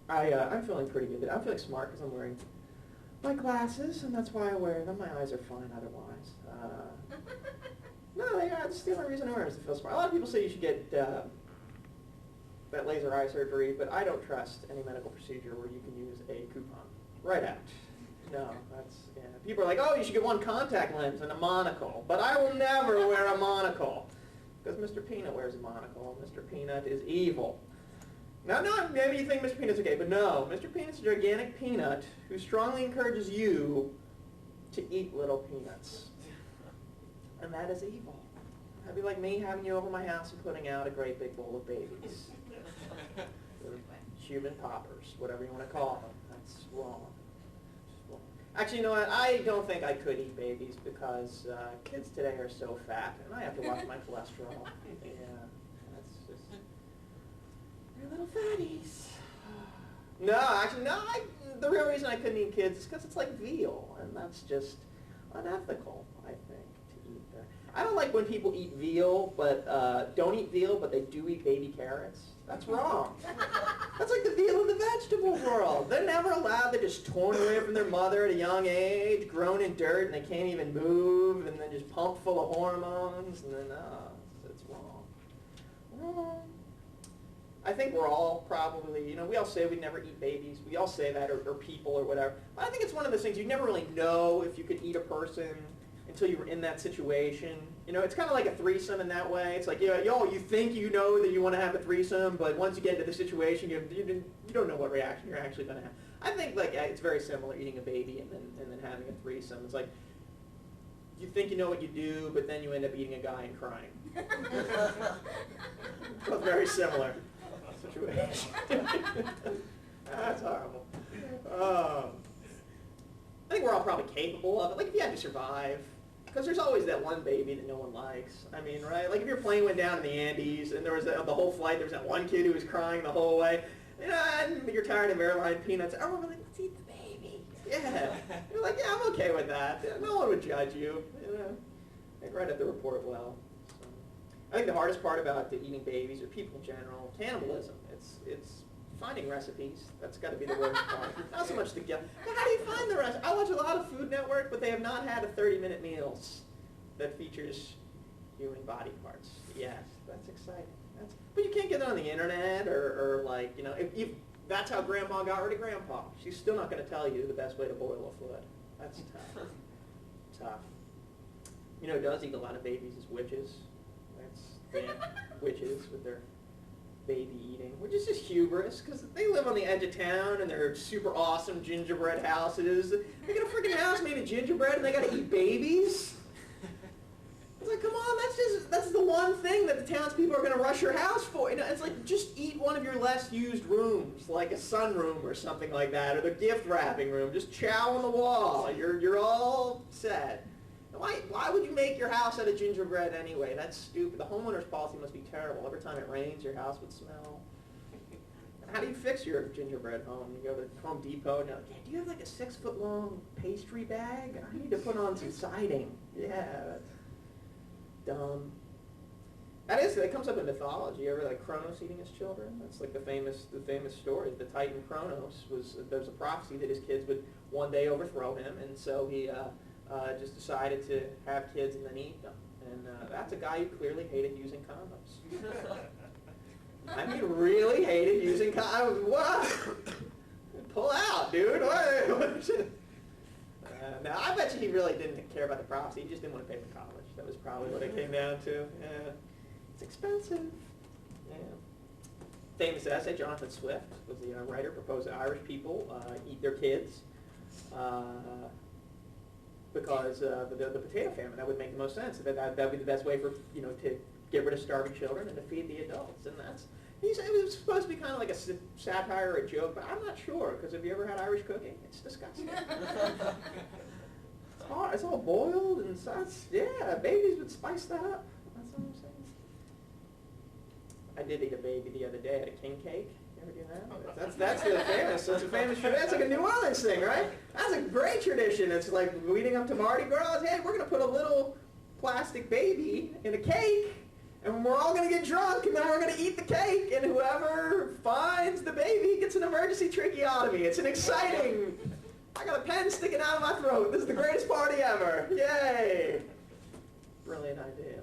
I'm feeling pretty good. I'm feeling smart because I'm wearing my glasses, and that's why I wear them. My eyes are fine otherwise. No, that's the only reason I wear them is to feel smart. A lot of people say you should get that laser eye surgery, but I don't trust any medical procedure where you can use a coupon. Right out. No, that's, yeah. People are like, oh, you should get one contact lens and a monocle, but I will never wear a monocle because Mr. Peanut wears a monocle. Mr. Peanut is evil. Now, maybe you think Mr. Peanut's okay, but no, Mr. Peanut's a gigantic peanut who strongly encourages you to eat little peanuts. And that is evil. That'd be like me having you over my house and putting out a great big bowl of babies. Human poppers, whatever you want to call them. That's wrong. Actually, you know what? I don't think I could eat babies because kids today are so fat, and I have to watch my cholesterol. Yeah, that's just... They're little fatties. No, actually, no. The real reason I couldn't eat kids is because it's like veal, and that's just unethical, I think, to eat that. I don't like when people eat veal, but don't eat veal, but they do eat baby carrots. That's wrong. That's like the veal in the vegetable world. They're never allowed. They're just torn away from their mother at a young age, grown in dirt, and they can't even move, and then just pumped full of hormones, and then, it's wrong. Wrong. I think we're all probably, we all say we'd never eat babies. We all say that, or people, or whatever. But I think it's one of those things you never really know if you could eat a person until you were in that situation. It's kind of like a threesome in that way. It's like, you think you know that you want to have a threesome, but once you get into the situation, you don't know what reaction you're actually going to have. I think it's very similar, eating a baby and then having a threesome. It's like, you think you know what you do, but then you end up eating a guy and crying. Both very similar situation. That's horrible. I think we're all probably capable of it. Like if you had to survive, because there's always that one baby that no one likes. I mean, right? Like if your plane went down in the Andes and there was the whole flight, there was that one kid who was crying the whole way. And you're tired of airline peanuts. Oh, we're like, let's eat the baby. Yeah. You're like, yeah, I'm okay with that. Yeah, no one would judge you. They'd write up the report well. So, I think the hardest part about eating babies, or people in general, cannibalism. It's finding recipes. That's got to be the worst part. Not so much the guilt. How do you find the recipe? I watch a lot of Food Network, but they have not had a 30-minute meals that features human body parts. Yes, that's exciting. But you can't get it on the internet or like, if that's how Grandma got rid of Grandpa. She's still not going to tell you the best way to boil a foot. That's tough. Tough. Who does eat a lot of babies is witches. Witches with their baby eating, which is just hubris, because they live on the edge of town and they're super awesome gingerbread houses. They got a freaking house made of gingerbread and they got to eat babies. It's like, come on, that's the one thing that the townspeople are going to rush your house for. It's like, just eat one of your less used rooms, like a sunroom or something like that, or the gift wrapping room. Just chow on the wall. You're all set. Why would you make your house out of gingerbread anyway? That's stupid. The homeowner's policy must be terrible. Every time it rains, your house would smell. How do you fix your gingerbread home? You go to Home Depot and you're like, yeah, do you have like a 6-foot-long pastry bag? I need to put on some siding. Yeah, that's dumb. That comes up in mythology. Ever like Kronos eating his children? That's like the famous story. The Titan Kronos there's a prophecy that his kids would one day overthrow him, and so he just decided to have kids and then eat them. And that's a guy who clearly hated using condoms. I mean, really hated using condoms. What? Pull out, dude. No, I bet you he really didn't care about the prophecy. He just didn't want to pay for college. That was probably what it came down to. Yeah. It's expensive. Yeah. Famous essay, Jonathan Swift was the writer, proposed that Irish people eat their kids because the potato famine. That would make the most sense. That would be the best way for, to get rid of starving children and to feed the adults. And it was supposed to be kind of like a satire or a joke, but I'm not sure, because have you ever had Irish cooking? It's disgusting. It's hard. It's all boiled and such. Yeah, babies would spice that up. That's what I'm saying. I did eat a baby the other day at a king cake. You ever do that? That's the famous. That's a famous tradition. That's like a New Orleans thing, right? That's a great tradition. It's like leading up to Mardi Gras. Hey, we're going to put a little plastic baby in a cake, And we're all going to get drunk, and then we're going to eat the cake, and whoever finds the baby gets an emergency tracheotomy. It's an exciting... I got a pen sticking out of my throat. This is the greatest party ever. Yay! Brilliant idea.